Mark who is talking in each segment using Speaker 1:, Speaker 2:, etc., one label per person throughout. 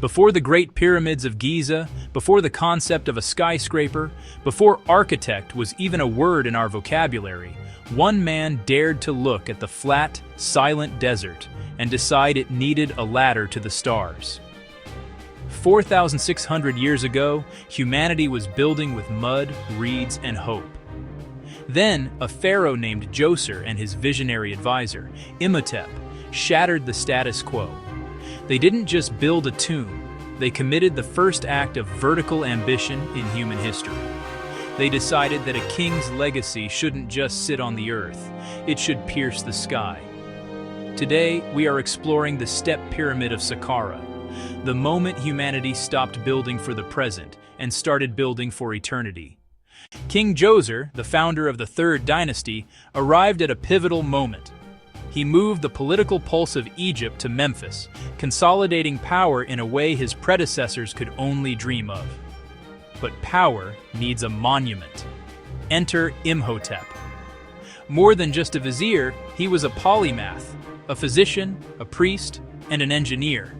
Speaker 1: Before the Great Pyramids of Giza, before the concept of a skyscraper, before architect was even a word in our vocabulary, one man dared to look at the flat, silent desert and decide it needed a ladder to the stars. 4,600 years ago, humanity was building with mud, reeds, and hope. Then, a pharaoh named Djoser and his visionary advisor, Imhotep, shattered the status quo. They didn't just build a tomb, they committed the first act of vertical ambition in human history. They decided that a king's legacy shouldn't just sit on the earth, it should pierce the sky. Today, we are exploring the Step Pyramid of Saqqara, the moment humanity stopped building for the present and started building for eternity. King Djoser, the founder of the Third Dynasty, arrived at a pivotal moment. He moved the political pulse of Egypt to Memphis, consolidating power in a way his predecessors could only dream of. But power needs a monument. Enter Imhotep. More than just a vizier, he was a polymath, a physician, a priest, and an engineer.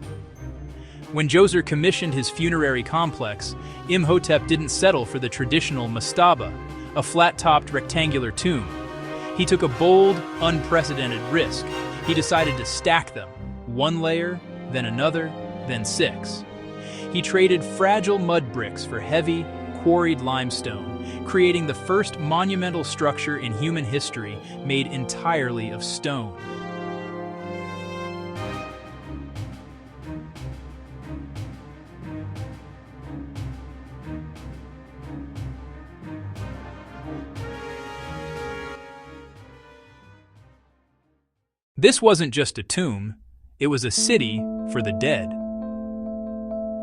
Speaker 1: When Djoser commissioned his funerary complex, Imhotep didn't settle for the traditional mastaba, a flat-topped rectangular tomb. He took a bold, unprecedented risk. He decided to stack them, one layer, then another, then six. He traded fragile mud bricks for heavy, quarried limestone, creating the first monumental structure in human history made entirely of stone. This wasn't just a tomb, it was a city for the dead.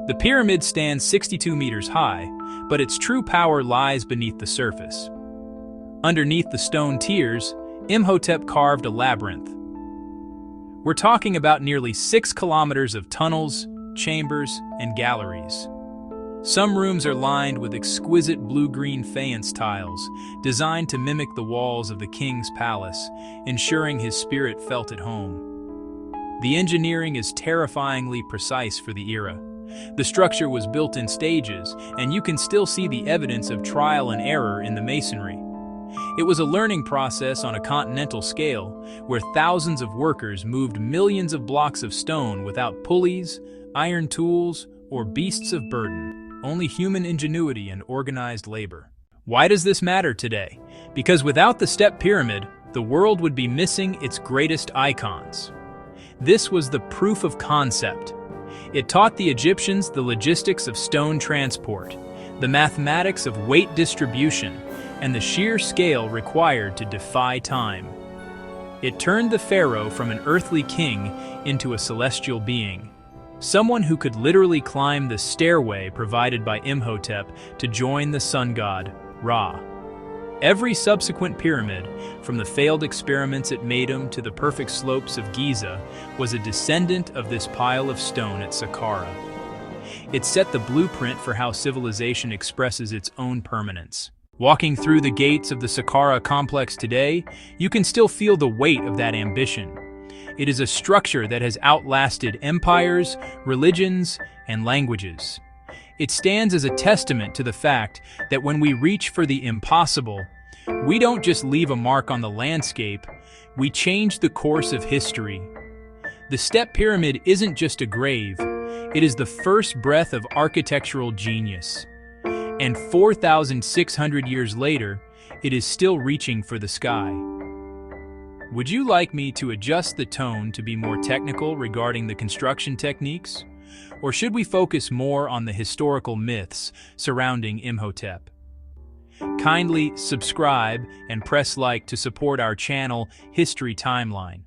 Speaker 1: The pyramid stands 62 meters high, but its true power lies beneath the surface. Underneath the stone tiers, Imhotep carved a labyrinth. We're talking about nearly 6 kilometers of tunnels, chambers, and galleries. Some rooms are lined with exquisite blue-green faience tiles, designed to mimic the walls of the king's palace, ensuring his spirit felt at home. The engineering is terrifyingly precise for the era. The structure was built in stages, and you can still see the evidence of trial and error in the masonry. It was a learning process on a continental scale, where thousands of workers moved millions of blocks of stone without pulleys, iron tools, or beasts of burden. Only human ingenuity and organized labor. Why does this matter today? Because without the Step Pyramid, the world would be missing its greatest icons. This was the proof of concept. It taught the Egyptians the logistics of stone transport, the mathematics of weight distribution, and the sheer scale required to defy time. It turned the pharaoh from an earthly king into a celestial being. Someone who could literally climb the stairway provided by Imhotep to join the sun god, Ra. Every subsequent pyramid, from the failed experiments at Meidum to the perfect slopes of Giza, was a descendant of this pile of stone at Saqqara. It set the blueprint for how civilization expresses its own permanence. Walking through the gates of the Saqqara complex today, you can still feel the weight of that ambition. It is a structure that has outlasted empires, religions, and languages. It stands as a testament to the fact that when we reach for the impossible, we don't just leave a mark on the landscape, we change the course of history. The Step Pyramid isn't just a grave, it is the first breath of architectural genius. And 4,600 years later, it is still reaching for the sky. Would you like me to adjust the tone to be more technical regarding the construction techniques? Or should we focus more on the historical myths surrounding Imhotep? Kindly subscribe and press like to support our channel History Timeline.